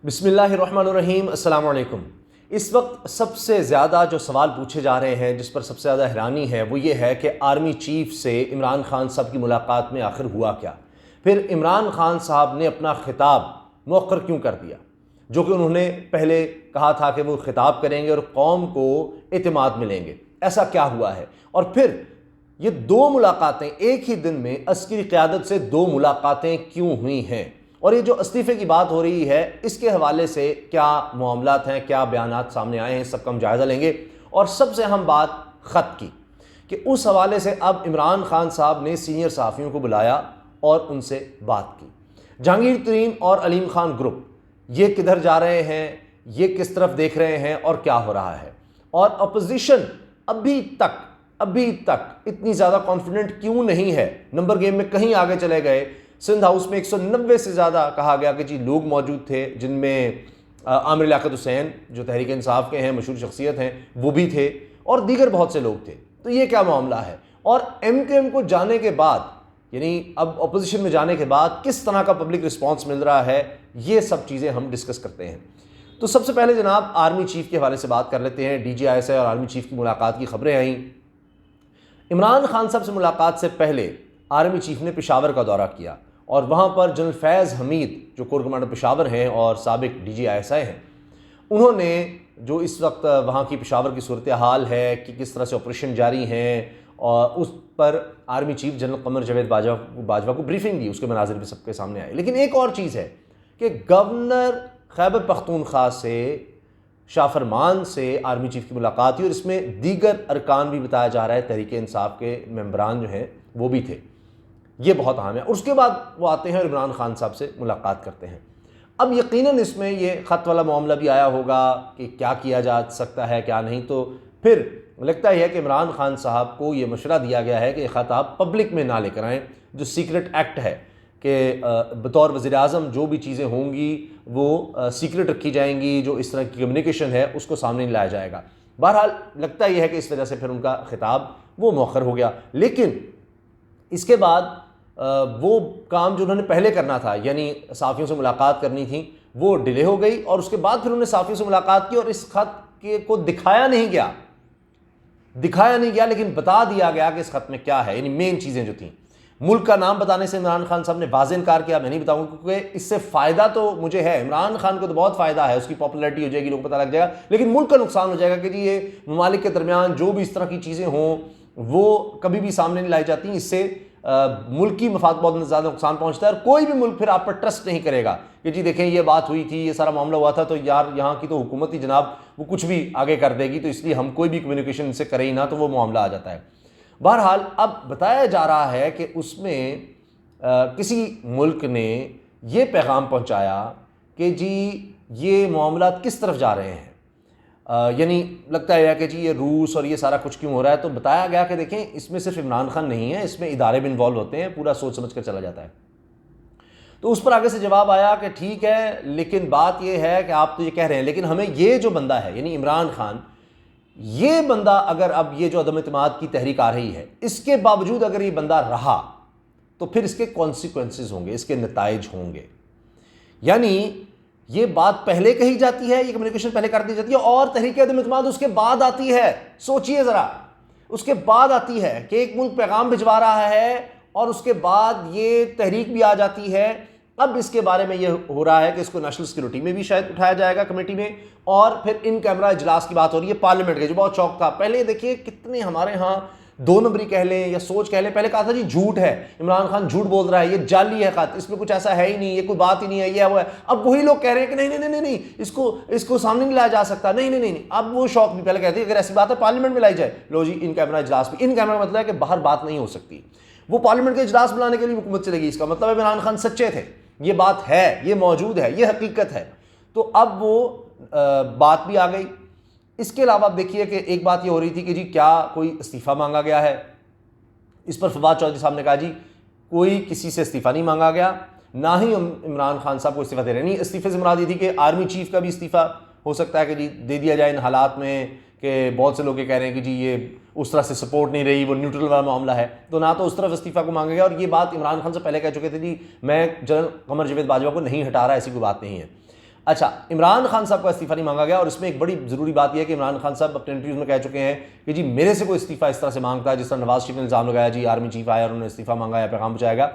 बिस्मिल्लाहिर्रहमानिर्रहीम, अस्सलाम वालेकुम। इस वक्त सबसे ज़्यादा जो सवाल पूछे जा रहे हैं, जिस पर सबसे ज़्यादा हैरानी है, वो ये है कि आर्मी चीफ से इमरान खान साहब की मुलाकात में आखिर हुआ क्या। फिर इमरान खान साहब ने अपना खिताब मौखर क्यों कर दिया, जो कि उन्होंने पहले कहा था कि वो खिताब करेंगे और कौम को इत्मीनान मिलेंगे। ऐसा क्या हुआ है? और फिर ये दो मुलाकातें एक ही दिन में अस्करी क़यादत से दो मुलाकातें क्यों हुई हैं, और ये जो इस्तीफ़े की बात हो रही है इसके हवाले से क्या मामलात हैं, क्या बयानात सामने आए हैं, सबका हम जायज़ा लेंगे। और सबसे अहम बात ख़त की कि उस हवाले से अब इमरान खान साहब ने सीनियर सहाफ़ियों को बुलाया और उनसे बात की। जहांगीर तरीन और अलीम खान ग्रुप ये किधर जा रहे हैं, ये किस तरफ देख रहे हैं और क्या हो रहा है, और अपोजिशन अभी तक इतनी ज़्यादा कॉन्फिडेंट क्यों नहीं है, नंबर गेम में कहीं आगे चले गए। सिंध हाउस में 190 से ज़्यादा कहा गया कि जी लोग मौजूद थे, जिनमें आमिर लियाकत हुसैन जो तहरीक इंसाफ के हैं, मशहूर शख्सियत हैं, वो भी थे और दीगर बहुत से लोग थे। तो ये क्या मामला है? और MKM को जाने के बाद, यानी अब अपोजिशन में जाने के बाद किस तरह का पब्लिक रिस्पॉन्स मिल रहा है, ये सब चीज़ें हम डिस्कस करते हैं। तो सबसे पहले जनाब आर्मी चीफ के हवाले से बात कर लेते हैं। DGISI और आर्मी चीफ की मुलाकात की खबरें आई। इमरान खान साहब से मुलाकात से पहले आर्मी चीफ ने पेशावर का दौरा किया और वहाँ पर जनरल फैज़ हमीद जो कोर कमांडर पेशावर हैं और साबिक DGISI हैं, उन्होंने जो इस वक्त वहाँ की पेशावर की सूरत हाल है कि किस तरह से ऑपरेशन जारी हैं, और उस पर army chief general Qamar Javed Bajwa को ब्रीफिंग दी, उसके मनाजिर भी सबके सामने आए। लेकिन एक और चीज़ है कि गवर्नर खैबर पख्तूनख्वा से शाह फरमान से आर्मी चीफ की मुलाकात हुई और इसमें दीगर अरकान भी बताया जा रहा है, तहरीक इंसाफ के मेंबरान जो हैं वो भी थे। ये बहुत अहम है। और उसके बाद वो आते हैं और इमरान खान साहब से मुलाकात करते हैं। अब यकीनन इसमें ये ख़त वाला मामला भी आया होगा कि क्या किया जा सकता है क्या नहीं। तो फिर लगता है कि इमरान खान साहब को ये मशवरा दिया गया है कि ख़त आप पब्लिक में ना लेकर आएँ। जो सीक्रेट एक्ट है कि बतौर वज़ीर-ए-आज़म जो भी चीज़ें होंगी वो सीक्रेट रखी जाएंगी, जो इस तरह की कम्युनिकेशन है उसको सामने नहीं लाया जाएगा। बहरहाल लगता यह है कि इस वजह से फिर उनका खिताब वो मौखर हो गया। लेकिन इसके बाद वो काम जो उन्होंने पहले करना था, यानी साफ़ियों से मुलाकात करनी थी, वो डिले हो गई। और उसके बाद फिर उन्होंने साफ़ियों से मुलाकात की और इस खत को दिखाया नहीं गया, लेकिन बता दिया गया कि इस खत में क्या है। यानी मेन चीज़ें जो थी, मुल्क का नाम बताने से इमरान खान साहब ने वाज़ेह इनकार किया। मैं नहीं बताऊंगा क्योंकि इससे फ़ायदा तो मुझे है, इमरान खान को तो बहुत फ़ायदा है, उसकी पॉपुलैरिटी हो जाएगी, लोग पता लग जाएगा, लेकिन मुल्क का नुकसान हो जाएगा कि जी ये ममालिक के दरमियान जो भी इस तरह की चीज़ें हों वो कभी भी सामने नहीं लाई जाती। इससे मुल्क की मफाद बहुत ज़्यादा नुकसान पहुँचता है और कोई भी मुल्क फिर आप पर ट्रस्ट नहीं करेगा कि जी देखें ये बात हुई थी, ये सारा मामला हुआ था, तो यार यहाँ की तो हुकूमत ही जनाब वो कुछ भी आगे कर देगी, तो इसलिए हम कोई भी कम्युनिकेशन इनसे करें ही ना, तो वो मामला आ जाता है। बहरहाल अब बताया जा रहा है कि उसमें किसी मुल्क ने ये पैगाम पहुंचाया कि जी ये मामलात किस तरफ जा रहे हैं। यानी लगता है कि जी ये रूस और ये सारा कुछ क्यों हो रहा है। तो बताया गया कि देखें इसमें सिर्फ इमरान खान नहीं है, इसमें इदारे भी इन्वॉल्व होते हैं, पूरा सोच समझ कर चला जाता है। तो उस पर आगे से जवाब आया कि ठीक है, लेकिन बात ये है कि आप तो ये कह रहे हैं, लेकिन हमें ये जो बंदा है यानी इमरान खान, ये बंदा अगर अब ये जो अदम इत्मीनान की तहरीक आ रही है, इसके बावजूद अगर ये बंदा रहा तो फिर इसके कॉन्सिक्वेंसेस होंगे, इसके नताइज होंगे। यानी ये बात पहले कही जाती है, ये कम्युनिकेशन पहले कर दी जाती है और तहरीक अदम इत्मीनान उसके बाद आती है। सोचिए ज़रा, उसके बाद आती है कि एक मुल्क पैगाम भिजवा रहा है और उसके बाद ये तहरीक भी आ जाती है। अब इसके बारे में ये हो रहा है कि इसको नेशनल सिक्योरिटी में भी शायद उठाया जाएगा कमेटी में, और फिर इन कैमरा इजलास की बात हो रही है पार्लियामेंट के, जो बहुत शौक था। पहले देखिए कितने हमारे यहाँ दो नंबरी कह लें या सोच कह लें, पहले कहा था जी झूठ है, इमरान खान झूठ बोल रहा है, ये जाली है खत, इसमें कुछ ऐसा है ही नहीं, ये कोई बात ही नहीं है, ये वो है। अब वही लोग कह रहे हैं कि नहीं नहीं नहीं नहीं, इसको सामने नहीं लाया जा सकता, नहीं नहीं नहीं। अब वो शौक भी पहले कहते हैं अगर ऐसी बात है पार्लियामेंट में लाई जाए, लो जी इन कैमरा इजलास में। इन कैमरा का मतलब है कि बाहर बात नहीं हो सकती, वो पार्लियामेंट के इजलास बुलाने के लिए हुकूमत चलेगी। इसका मतलब है इमरान खान सच्चे थे, ये बात है, ये मौजूद है, ये हकीकत है। तो अब वो बात भी आ गई। इसके अलावा आप देखिए कि एक बात ये हो रही थी कि जी क्या कोई इस्तीफ़ा मांगा गया है। इस पर फवाद चौधरी साहब ने कहा जी कोई किसी से इस्तीफ़ा नहीं मांगा गया, ना ही इमरान खान साहब को इस्तीफ़ा दे रहे। नहीं, इस्तीफ़े से मुराद ये थी कि आर्मी चीफ का भी इस्तीफ़ा हो सकता है कि जी दे दिया जाए इन हालात में कि बहुत से लोग ये कह रहे हैं कि जी ये उस तरह से सपोर्ट नहीं रही, वो न्यूट्रल वाला मामला है। तो ना तो उस तरफ इस्तीफ़ा को मांगा गया, और ये बात इमरान खान से पहले कह चुके थे जी मैं जनरल कमर जावेद बाजवा को नहीं हटा रहा, ऐसी कोई बात नहीं है। अच्छा, इमरान खान साहब का इस्तीफा नहीं मांगा गया, और इसमें एक बड़ी ज़रूरी बात यह है कि इमरान खान साहब अपने इंटरव्यूज़ में कह चुके हैं कि जी मेरे से कोई इस्तीफा इस तरह से मांगता है जिस तरह नवाज शरीफ ने इल्ज़ाम लगाया जी आर्मी चीफ आया और उन्होंने इस्तीफा मांगा या पैगाम पहुंचाएगा,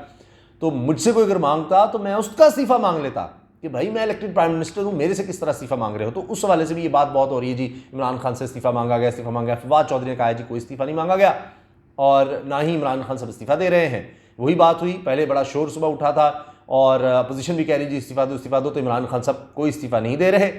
तो मुझसे कोई अगर मांगता तो मैं उसका इस्तीफा मांग लेता कि भाई मैं इलेक्टेड प्राइम मिनिस्टर हूँ, मेरे से किस तरह इस्तीफा मांग रहे हो। तो उस हवाले से भी ये बात बहुत हो रही है जी इमरान खान से इस्तीफा मांगा गया, इस्तीफा मांगा गया। फवाद चौधरी ने कहा जी कोई इस्तीफा नहीं मांगा गया और ना ही इमरान खान साहब इस्तीफा दे रहे हैं। वही बात हुई, पहले बड़ा शोर सुबह उठा था और अपोजिशन भी कह रही जी इस्तीफा दो, तो इमरान खान साहब कोई इस्तीफा नहीं दे रहे,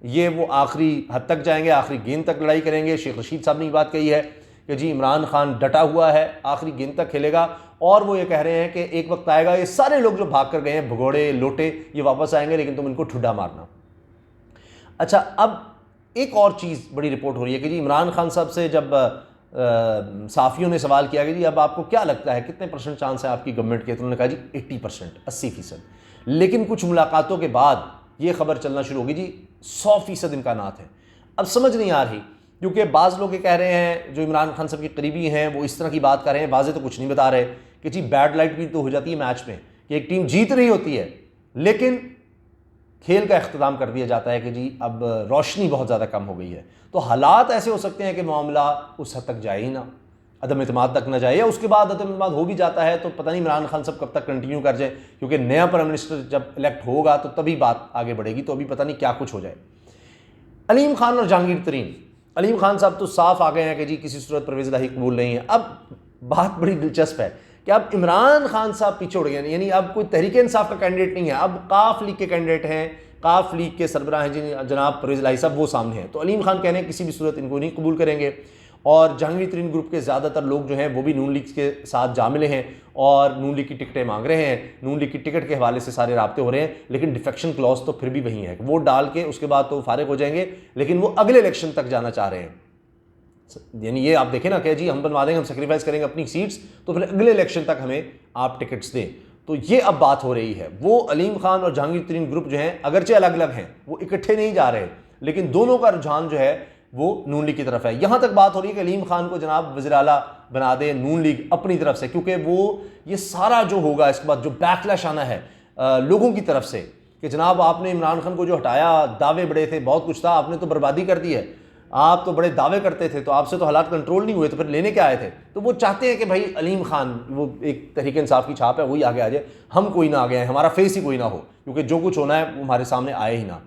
ये वो आखिरी हद तक जाएंगे, आखिरी गेंद तक लड़ाई करेंगे। शेख रशीद साहब ने ये बात कही है कि जी इमरान खान डटा हुआ है, आखिरी गेंद तक खेलेगा, और वो ये कह रहे हैं कि एक वक्त आएगा ये सारे लोग जो भाग कर गए हैं भगोड़े लोटे ये वापस आएंगे, लेकिन तुम इनको ठुड्डा मारना। अच्छा, अब एक और चीज़ बड़ी रिपोर्ट हो रही है कि जी इमरान खान साहब से जब साफ़ियों ने सवाल किया कि जी अब आपको क्या लगता है कितने % चांस है आपकी गवर्नमेंट के, तो उन्होंने कहा जी 80%, 80%। लेकिन कुछ मुलाकातों के बाद ये खबर चलना शुरू होगी जी 100% इम्कानात हैं। अब समझ नहीं आ रही, क्योंकि बाज़ लोग ये कह रहे हैं जो इमरान खान साहब के करीबी हैं वो इस तरह की बात कर रहे हैं, वाज़े तो कुछ नहीं बता रहे कि जी बैड लाइट भी तो हो जाती है मैच में कि एक टीम जीत रही होती है लेकिन खेल का इख्तिताम कर दिया जाता है कि जी अब रोशनी बहुत ज़्यादा कम हो गई है। तो हालात ऐसे हो सकते हैं कि मामला उस हद तक जाए ही ना, अदम एतमाद तक ना जाए, या उसके बाद अदम एतमाद हो भी जाता है तो पता नहीं इमरान खान साहब कब तक कंटिन्यू कर जाए, क्योंकि नया प्राइम मिनिस्टर जब इलेक्ट होगा तो तभी बात आगे बढ़ेगी, तो अभी पता नहीं क्या कुछ हो जाए। अलीम खान और जहांगीर तरीन, अलीम खान साहब तो साफ आ गए हैं कि जी किसी सूरत परवेज़ इलाही कबूल नहीं है। अब बात बड़ी दिलचस्प है कि अब इमरान खान साहब पीछे उड़ गए, यानी अब कोई तहरीक इंसाफ का कैंडिडेट नहीं है, अब काफ लीग के कैंडिडेट हैं, काफ लीग के सरबराह हैं जिन जनाब परवेज़ इलाही साहब, वो सामने हैं। तो अलीम खान कहने किसी भी सूरत इनको नहीं कबूल करेंगे, और जहांगीर तरीन ग्रुप के ज़्यादातर लोग जो हैं वो भी नून लीग के साथ जा मिले हैं और नून लीग की टिकटें मांग रहे हैं। नून लीग की टिकट के हवाले से सारे राब्ते हो रहे हैं, लेकिन डिफेक्शन क्लॉज तो फिर भी वही है, वोट डाल के उसके बाद तो फारिग हो जाएंगे, लेकिन वो अगले इलेक्शन तक जाना चाह रहे हैं। यानी ये आप देखें ना कि जी हम बनवा देंगे, हम सेक्रीफाइस करेंगे अपनी सीट्स, तो फिर अगले इलेक्शन तक हमें आप टिकट्स दें। तो ये अब बात हो रही है। वो अलीम खान और जहांगीर तरीन ग्रुप जो हैं अगरचे अलग अलग हैं, वो इकट्ठे नहीं जा रहे, लेकिन दोनों का रुझान जो है वो नून लीग की तरफ है। यहां तक बात हो रही है कि अलीम खान को जनाब वज़ीर आला बना दे नून लीग अपनी तरफ से, क्योंकि वो ये सारा जो होगा इसके बाद जो बैकलैश आना है लोगों की तरफ से कि जनाब आपने इमरान खान को जो हटाया, दावे बड़े थे, बहुत कुछ था, आपने तो बर्बादी कर दी है, आप तो बड़े दावे करते थे, तो आपसे तो हालात कंट्रोल नहीं हुए, तो फिर लेने क्या आए थे। तो वो चाहते हैं कि भाई अलीम खान, वो एक तहरीक इंसाफ की छाप है, वही आगे आ जाए, हम कोई ना आगे आए, हमारा फेस ही कोई ना हो, क्योंकि जो कुछ होना है वो हमारे सामने आए ही ना।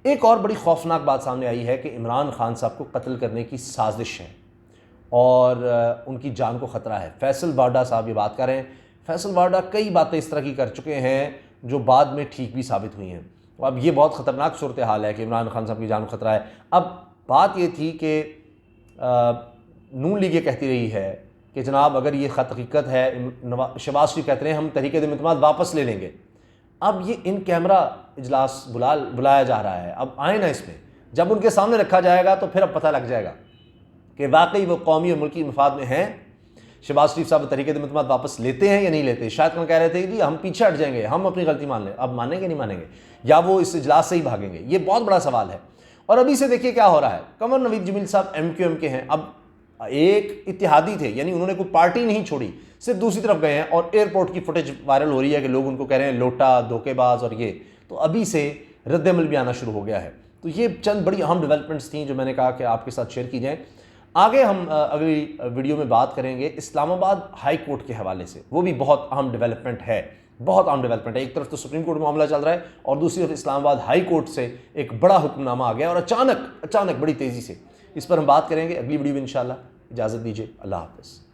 एक और बड़ी खौफनाक बात सामने आई है कि इमरान खान साहब को कत्ल करने की साजिश है और उनकी जान को ख़तरा है। फैसल वाडा साहब ये बात कर रहे हैं। फैसल वाडा कई बातें इस तरह की कर चुके हैं जो बाद में ठीक भी साबित हुई हैं। तो अब ये बहुत ख़तरनाक सूरत हाल है कि इमरान खान साहब की जान को ख़तरा है। अब बात ये थी कि नून लीग ये कहती रही है कि जनाब अगर ये ख़त हकीकत है, शहबाज शरीफ कहते हैं हम तहरीक एतमाद वापस ले लेंगे। अब ये इन कैमरा इजलास बुलाया जा रहा है, अब आए ना इसमें, जब उनके सामने रखा जाएगा तो फिर अब पता लग जाएगा कि वाकई वो कौमी और मुल्की मफाद में हैं। शहबाज शरीफ साहब तहरीक एतमाद वापस लेते हैं या नहीं लेते। शायद कल कह रहे थे कि हम पीछे हट जाएंगे, हम अपनी गलती मान लें। अब मानेंगे नहीं मानेंगे, या वो इस इजलास से ही भागेंगे, ये बहुत बड़ा सवाल है। और अभी से देखिए क्या हो रहा है। कमर नवीद जमील साहब MQM के हैं, अब एक इत्तेहादी थे, यानी उन्होंने कोई पार्टी नहीं छोड़ी, सिर्फ दूसरी तरफ गए हैं, और एयरपोर्ट की फुटेज वायरल हो रही है कि लोग उनको कह रहे हैं लोटा, धोखेबाज, और ये तो अभी से रद्द-ए-अमल भी आना शुरू हो गया है। तो ये चंद बड़ी अहम डेवलपमेंट्स थी जो मैंने कहा कि आपके साथ शेयर की जाएँ। आगे हम अगली वीडियो में बात करेंगे इस्लामाबाद हाई कोर्ट के हवाले से, वो भी बहुत अहम डेवलपमेंट है, बहुत अहम डेवलपमेंट है। एक तरफ तो सुप्रीम कोर्ट में मामला चल रहा है और दूसरी तरफ इस्लामाबाद हाई कोर्ट से एक बड़ा हुक्मनामा आ गया और अचानक बड़ी तेज़ी से। इस पर हम बात करेंगे अगली वीडियो में इंशाल्लाह। इजाज़त दीजिए, अल्लाह हाफ़िज़।